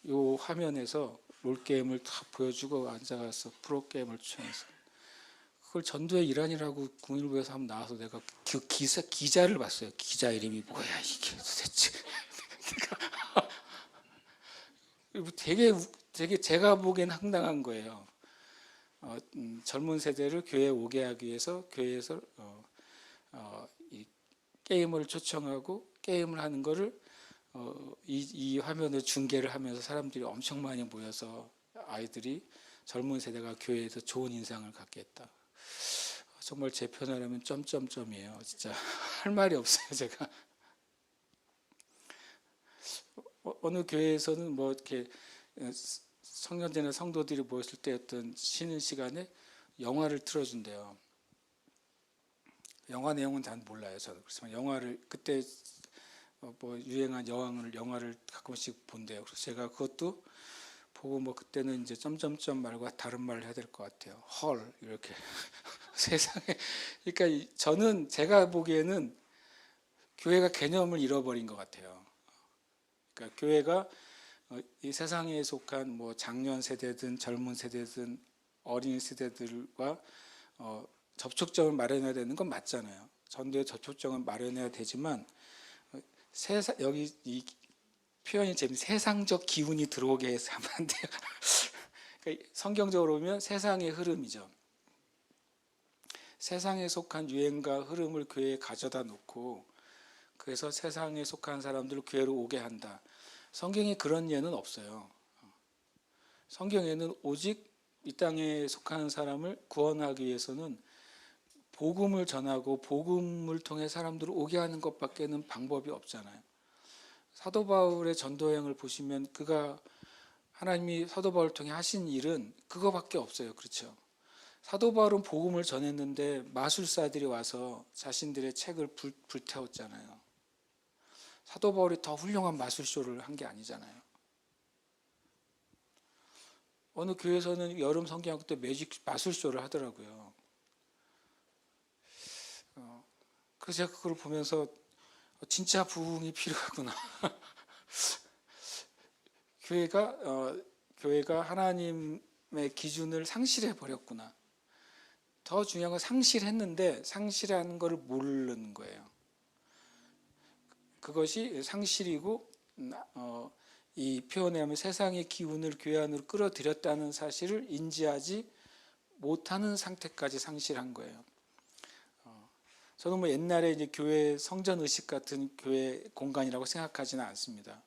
이 화면에서 롤게임을 다 보여주고 앉아가서 프로게임을 초청해서 그걸 전도의 일환이라고 국민일보에서 한번 나와서 내가 그 기자를 봤어요. 기자 이름이 뭐야 이게 도대체. 되게 제가 보기엔 황당한 거예요. 젊은 세대를 교회에 오게 하기 위해서 교회에서 이 게임을 초청하고 게임을 하는 거를 이 화면을 중계를 하면서 사람들이 엄청 많이 모여서 아이들이 젊은 세대가 교회에서 좋은 인상을 갖게 했다. 정말 제 표현하려면 점점점이에요. 진짜 할 말이 없어요. 제가 어느 교회에서는 뭐 이렇게 청년들이나 성도들이 모였을 때 어떤 쉬는 시간에 영화를 틀어준대요. 영화 내용은 잘 몰라요. 저도 그렇지만 영화를 그때 뭐 유행한 영화를 가끔씩 본대요. 그래서 제가 그것도 보고 뭐 그때는 이제 점점점 말고 다른 말을 해야 될 것 같아요. 헐 이렇게 세상에. 그러니까 저는 제가 보기에는 교회가 개념을 잃어버린 것 같아요. 그러니까 교회가 이 세상에 속한 뭐 장년 세대든 젊은 세대든 어린 세대들과 접촉점을 마련해야 되는 건 맞잖아요. 전도의 접촉점을 마련해야 되지만 여기 이 표현이 재밌는 세상적 기운이 들어오게 해서 하면 안 돼요. 그러니까 성경적으로 보면 세상의 흐름이죠. 세상에 속한 유행과 흐름을 교회에 가져다 놓고 그래서 세상에 속한 사람들을 교회로 오게 한다. 성경에 그런 예는 없어요. 성경에는 오직 이 땅에 속한 사람을 구원하기 위해서는 복음을 전하고 복음을 통해 사람들을 오게 하는 것밖에는 방법이 없잖아요. 사도 바울의 전도여행을 보시면 하나님이 사도 바울을 통해 하신 일은 그거밖에 없어요. 그렇죠? 사도 바울은 복음을 전했는데 마술사들이 와서 자신들의 책을 불태웠잖아요. 사도 바울이 더 훌륭한 마술쇼를 한 게 아니잖아요. 어느 교회에서는 여름 성경학교 때 마술쇼를 하더라고요. 그래서 제가 그걸 보면서 진짜 부흥이 필요하구나. 교회가 하나님의 기준을 상실해 버렸구나. 더 중요한 건 상실했는데 상실하는 것을 모르는 거예요. 그것이 상실이고 이 표현에 하면 세상의 기운을 교회 안으로 끌어들였다는 사실을 인지하지 못하는 상태까지 상실한 거예요. 저는 뭐 옛날에 이제 교회 성전 의식 같은 교회 공간이라고 생각하지는 않습니다.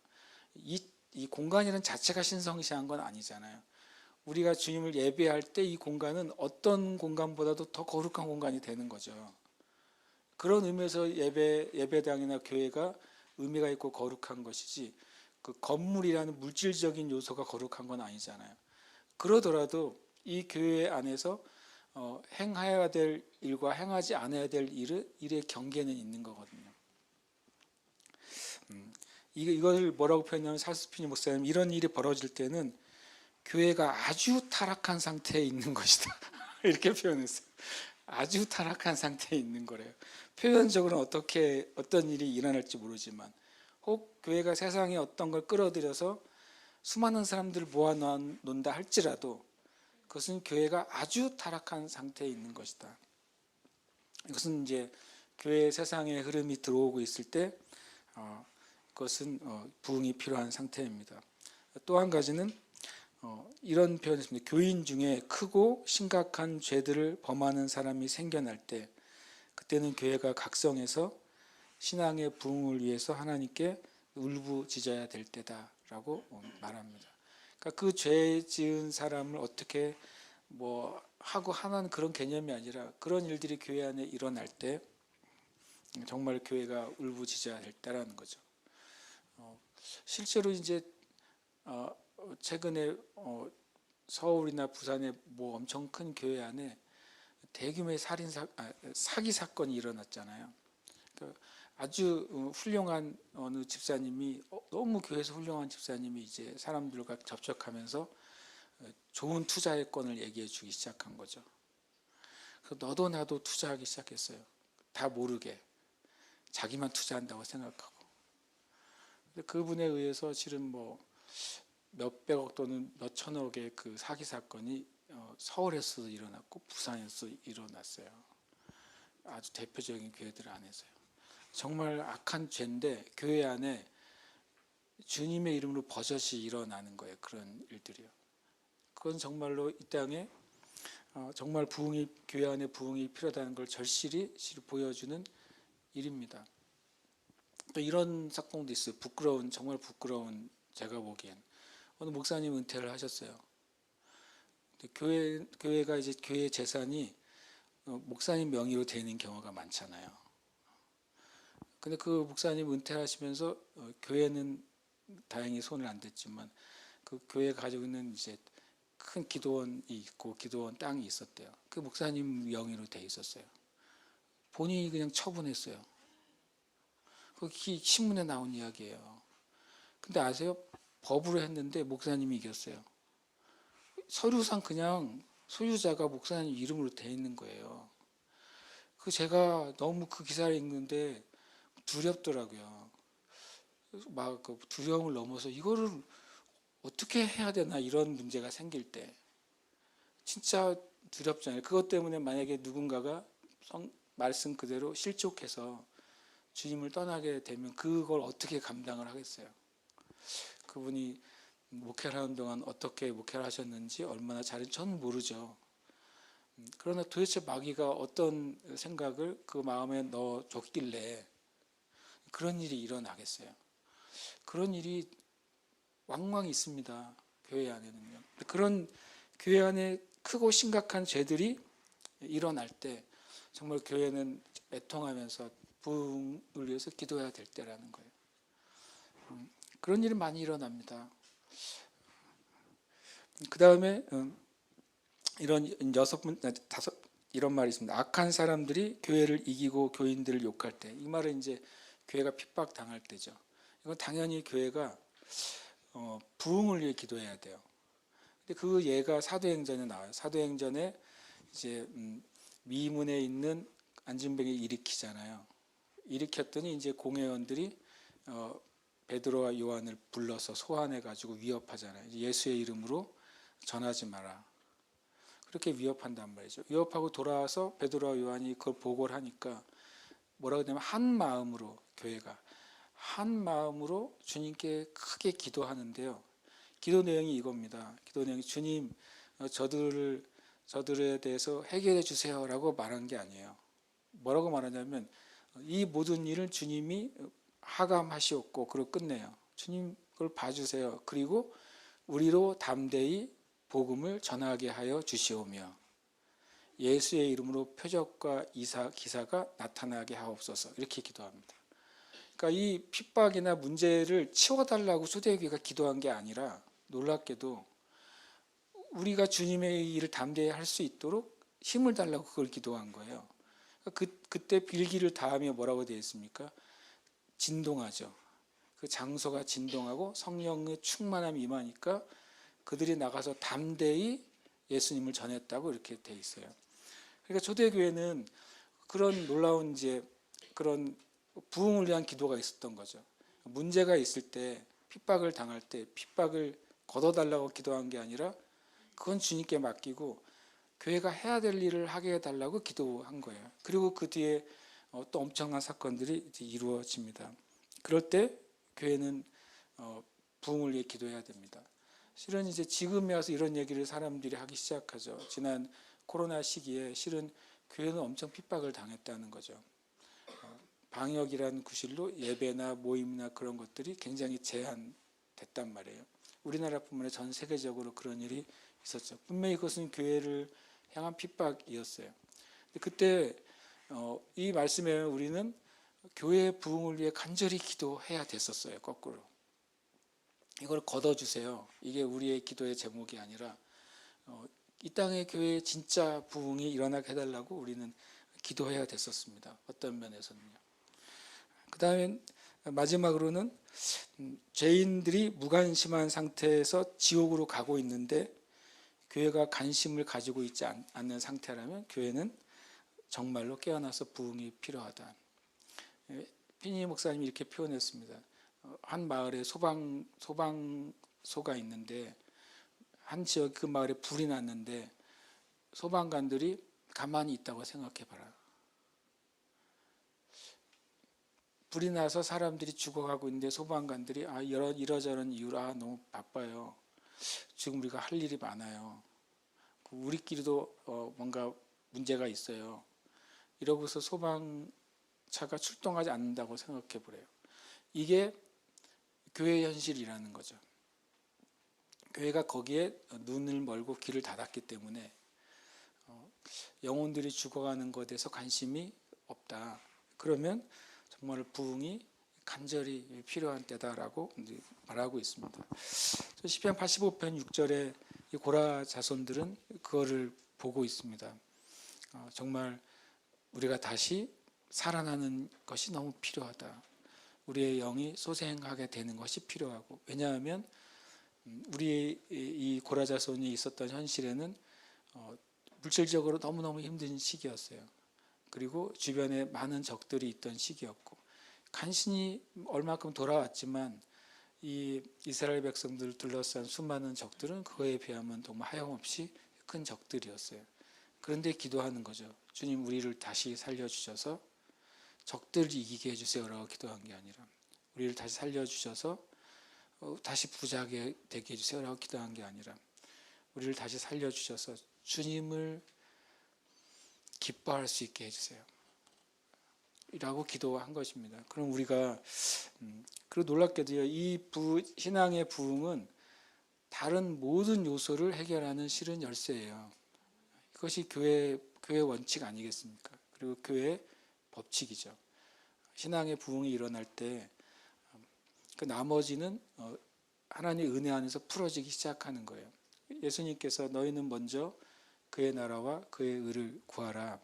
이 공간이라는 자체가 신성시한 건 아니잖아요. 우리가 주님을 예배할 때 이 공간은 어떤 공간보다도 더 거룩한 공간이 되는 거죠. 그런 의미에서 예배당이나 교회가 의미가 있고 거룩한 것이지 그 건물이라는 물질적인 요소가 거룩한 건 아니잖아요. 그러더라도 이 교회 안에서 행해야 될 일과 행하지 않아야 될 일의 경계는 있는 거거든요. 이걸 뭐라고 표현하면 찰스 목사님 이런 일이 벌어질 때는 교회가 아주 타락한 상태에 있는 것이다. 이렇게 표현했어요. 아주 타락한 상태에 있는 거래요. 표면적으로는 어떤 일이 일어날지 모르지만 혹 교회가 세상에 어떤 걸 끌어들여서 수많은 사람들을 모아놓는다 할지라도 그것은 교회가 아주 타락한 상태에 있는 것이다. 이것은 이제 교회 세상의 흐름이 들어오고 있을 때 그것은 부흥이 필요한 상태입니다. 또 한 가지는 이런 표현이 있습니다. 교인 중에 크고 심각한 죄들을 범하는 사람이 생겨날 때 그때는 교회가 각성해서 신앙의 부흥을 위해서 하나님께 울부짖어야 될 때다라고 말합니다. 그러니까 그 죄 지은 사람을 어떻게 뭐 하고 하는 그런 개념이 아니라 그런 일들이 교회 안에 일어날 때 정말 교회가 울부짖어야 될 때라는 거죠. 실제로 이제 최근에 서울이나 부산의 뭐 엄청 큰 교회 안에 대규모의 사기 사건이 일어났잖아요. 그러니까 아주 훌륭한 어느 집사님이 너무 교회에서 훌륭한 집사님이 이제 사람들과 접촉하면서 좋은 투자의 건을 얘기해 주기 시작한 거죠. 그래서 너도 나도 투자하기 시작했어요. 다 모르게 자기만 투자한다고 생각하고. 근데 그분에 의해서 실은 뭐 몇백억 또는 몇천억의 그 사기 사건이 서울에서도 일어났고 부산에서 일어났어요. 아주 대표적인 교회들 안에서요. 정말 악한 죄인데 교회 안에 주님의 이름으로 버젓이 일어나는 거예요. 그런 일들이요. 그건 정말로 이 땅에 정말 교회 안에 부흥이 필요하다는 걸 절실히 보여주는 일입니다. 또 이런 사건도 있어요. 정말 부끄러운 제가 보기엔 어느 목사님 은퇴를 하셨어요. 교회가 이제 교회 재산이 목사님 명의로 되는 경우가 많잖아요. 근데 그 목사님 은퇴하시면서 교회는 다행히 손을 안 댔지만 그 교회가 가지고 있는 이제 큰 기도원이 있고 기도원 땅이 있었대요. 그 목사님 명의로 돼 있었어요. 본인이 그냥 처분했어요. 그 신문에 나온 이야기예요. 근데 아세요? 법으로 했는데 목사님이 이겼어요. 서류상 그냥 소유자가 목사님 이름으로 돼 있는 거예요. 제가 너무 그 기사를 읽는데 두렵더라고요. 막 그 두려움을 넘어서 이거를 어떻게 해야 되나 이런 문제가 생길 때 진짜 두렵잖아요. 그것 때문에 만약에 누군가가 말씀 그대로 실족해서 주님을 떠나게 되면 그걸 어떻게 감당을 하겠어요. 그분이 목회를 하는 동안 어떻게 목회를 하셨는지 얼마나 잘했는지 저는 모르죠. 그러나 도대체 마귀가 어떤 생각을 그 마음에 넣어줬길래 그런 일이 일어나겠어요. 그런 일이 왕왕 있습니다. 교회 안에는요. 그런 교회 안에 크고 심각한 죄들이 일어날 때 정말 교회는 애통하면서 부흥을 위해서 기도해야 될 때라는 거예요. 그런 일이 많이 일어납니다. 그 다음에 이런 이런 말이 있습니다. 악한 사람들이 교회를 이기고 교인들을 욕할 때, 이 말은 이제 교회가 핍박당할 때죠. 이건 당연히 교회가 부흥을 위해 기도해야 돼요. 근데 그 예가 사도행전에 나와요. 사도행전에 이제 미문에 있는 안진뱅이 일으키잖아요. 일으켰더니 이제 공회원들이 베드로와 요한을 불러서 소환해 가지고 위협하잖아요. 예수의 이름으로 전하지 마라. 그렇게 위협한단 말이죠. 위협하고 돌아와서 베드로와 요한이 그걸 보고를 하니까 뭐라고 하냐면 한 마음으로 교회가 한 마음으로 주님께 크게 기도하는데요. 기도 내용이 이겁니다. 기도 내용이 주님 저들에 대해서 해결해 주세요라고 말한 게 아니에요. 뭐라고 말하냐면 이 모든 일을 주님이 하감하시옵고 그리고 끝내요. 주님 그걸 봐주세요. 그리고 우리로 담대히 복음을 전하게 하여 주시오며 예수의 이름으로 표적과 기사가 나타나게 하옵소서. 이렇게 기도합니다. 그러니까 그러니까 이 핍박이나 문제를 치워달라고 초대교회가 기도한 게 아니라 놀랍게도 우리가 주님의 일을 담대히 할 수 있도록 힘을 달라고 그걸 기도한 거예요. 그때 빌기를 다하며 뭐라고 되어 있습니까? 진동하죠. 그 장소가 진동하고 성령의 충만함이 임하니까 그들이 나가서 담대히 예수님을 전했다고 이렇게 돼 있어요. 그러니까 초대교회는 그런 놀라운 이제 그런 부흥을 위한 기도가 있었던 거죠. 문제가 있을 때 핍박을 당할 때 핍박을 걷어달라고 기도한 게 아니라 그건 주님께 맡기고 교회가 해야 될 일을 하게 해달라고 기도한 거예요. 그리고 그 뒤에 또 엄청난 사건들이 이루어집니다. 그럴 때 교회는 부흥을 위해 기도해야 됩니다. 실은 이제 지금에 와서 이런 얘기를 사람들이 하기 시작하죠. 지난 코로나 시기에 실은 교회는 엄청 핍박을 당했다는 거죠. 방역이라는 구실로 예배나 모임이나 그런 것들이 굉장히 제한됐단 말이에요. 우리나라뿐만 아니라 전 세계적으로 그런 일이 있었죠. 분명히 그것은 교회를 향한 핍박이었어요. 그때 이 말씀에 우리는 교회의 부흥을 위해 간절히 기도해야 됐었어요. 거꾸로. 이걸 걷어주세요. 이게 우리의 기도의 제목이 아니라 이 땅의 교회의 진짜 부흥이 일어나게 해달라고 우리는 기도해야 됐었습니다. 어떤 면에서는요. 그 다음에 마지막으로는 죄인들이 무관심한 상태에서 지옥으로 가고 있는데 교회가 관심을 가지고 있지 않는 상태라면 교회는 정말로 깨어나서 부흥이 필요하다. 피니 목사님이 이렇게 표현했습니다. 한 마을에 소방소가 있는데 한 지역 그 마을에 불이 났는데 소방관들이 가만히 있다고 생각해 봐라. 불이 나서 사람들이 죽어가고 있는데 소방관들이 이러저런 이유로 너무 바빠요. 지금 우리가 할 일이 많아요. 우리끼리도 뭔가 문제가 있어요. 이러고서 소방차가 출동하지 않는다고 생각해 보래요. 이게 교회의 현실이라는 거죠. 교회가 거기에 눈을 멀고 귀를 닫았기 때문에 영혼들이 죽어가는 것에 대해서 관심이 없다. 그러면 정말 부흥이 간절히 필요한 때다라고 말하고 있습니다. 시편 85편 6절에 이 고라 자손들은 그거를 보고 있습니다. 정말 우리가 다시 살아나는 것이 너무 필요하다. 우리의 영이 소생하게 되는 것이 필요하고, 왜냐하면 우리 이 고라 자손이 있었던 현실에는 물질적으로 너무너무 힘든 시기였어요. 그리고 주변에 많은 적들이 있던 시기였고, 간신히 얼마큼 돌아왔지만 이 이스라엘 백성들을 둘러싼 수많은 적들은 그거에 비하면 정말 하염없이 큰 적들이었어요. 그런데 기도하는 거죠. 주님, 우리를 다시 살려주셔서 적들을 이기게 해주세요라고 기도한 게 아니라 우리를 다시 살려주셔서 다시 부자게 되게 해주세요라고 기도한 게 아니라 우리를 다시 살려주셔서 주님을 기뻐할 수 있게 해주세요 라고 기도한 것입니다. 그럼 우리가 그리고 놀랍게도요, 이 신앙의 부흥은 다른 모든 요소를 해결하는 실은 열쇠예요. 이것이 교회의 원칙 아니겠습니까? 그리고 교회의 법칙이죠. 신앙의 부흥이 일어날 때 그 나머지는 하나님의 은혜 안에서 풀어지기 시작하는 거예요. 예수님께서 너희는 먼저 그의 나라와 그의 의를 구하라.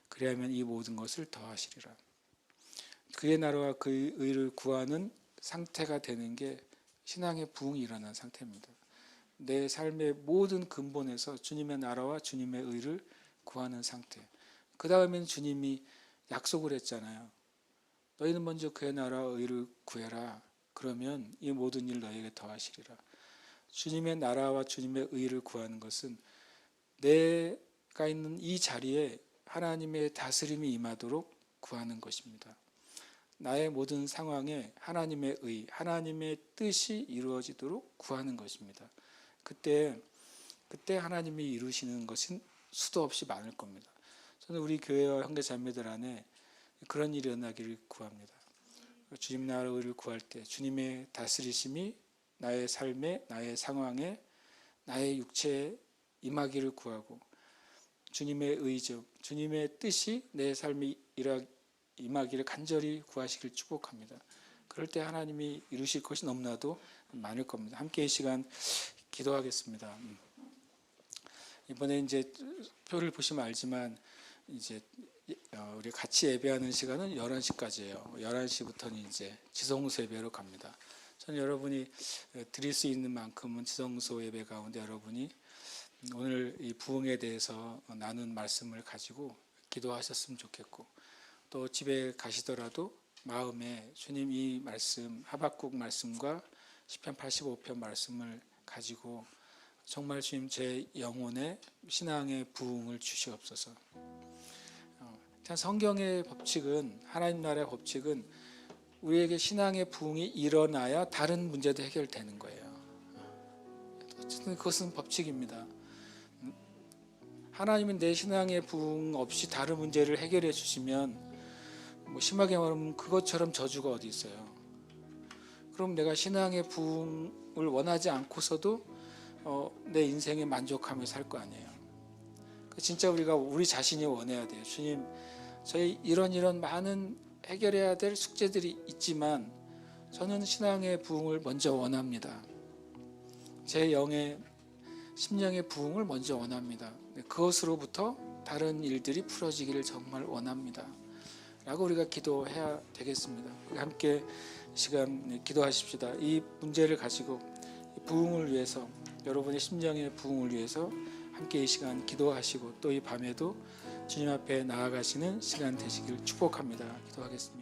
그리하면 이 모든 것을 더하시리라. 그의 나라와 그의 의를 구하는 상태가 되는 게 신앙의 부흥이 일어난 상태입니다. 내 삶의 모든 근본에서 주님의 나라와 주님의 의를 구하는 상태. 그 다음에는 주님이 약속을 했잖아요. 너희는 먼저 그의 나라와 의를 구해라. 그러면 이 모든 일 너희에게 더하시리라. 주님의 나라와 주님의 의를 구하는 것은 내가 있는 이 자리에 하나님의 다스림이 임하도록 구하는 것입니다. 나의 모든 상황에 하나님의 의, 하나님의 뜻이 이루어지도록 구하는 것입니다. 그때 하나님이 이루시는 것은 수도 없이 많을 겁니다. 저는 우리 교회와 형제 자매들 안에 그런 일이 일어나기를 구합니다. 주님 나라를 구할 때 주님의 다스리심이 나의 삶에, 나의 상황에, 나의 육체에 임하기를 구하고, 주님의 의죠, 주님의 뜻이 내 삶에 임하기를 간절히 구하시길 축복합니다. 그럴 때 하나님이 이루실 것이 너무나도 많을 겁니다. 함께 이 시간 기도하겠습니다. 이번에 이제 표를 보시면 알지만 이제 우리 같이 예배하는 시간은 11시까지예요. 11시부터는 이제 지성소 예배로 갑니다. 저는 여러분이 드릴 수 있는 만큼은 지성소 예배 가운데 여러분이 오늘 이 부흥에 대해서 나눈 말씀을 가지고 기도하셨으면 좋겠고, 또 집에 가시더라도 마음에 주님 이 말씀 하박국 말씀과 시편 85편 말씀을 가지고 정말 주님 제 영혼의 신앙의 부흥을 주시옵소서. 성경의 법칙은, 하나님 나라의 법칙은 우리에게 신앙의 부흥이 일어나야 다른 문제도 해결되는 거예요. 어쨌든 그것은 법칙입니다. 하나님은 내 신앙의 부흥 없이 다른 문제를 해결해 주시면 심하게 말하면 그것처럼 저주가 어디 있어요. 그럼 내가 신앙의 부흥을 원하지 않고서도 내 인생에 만족하며 살 거 아니에요. 진짜 우리가 우리 자신이 원해야 돼요. 주님, 저희 이런 많은 해결해야 될 숙제들이 있지만 저는 신앙의 부흥을 먼저 원합니다. 제 영의 심령의 부흥을 먼저 원합니다. 그것으로부터 다른 일들이 풀어지기를 정말 원합니다. 라고 우리가 기도해야 되겠습니다. 함께 시간 기도하십시다. 이 문제를 가지고 부흥을 위해서, 여러분의 심령의 부흥을 위해서 함께 이 시간 기도하시고 또 이 밤에도 주님 앞에 나아가시는 시간 되시길 축복합니다. 기도하겠습니다.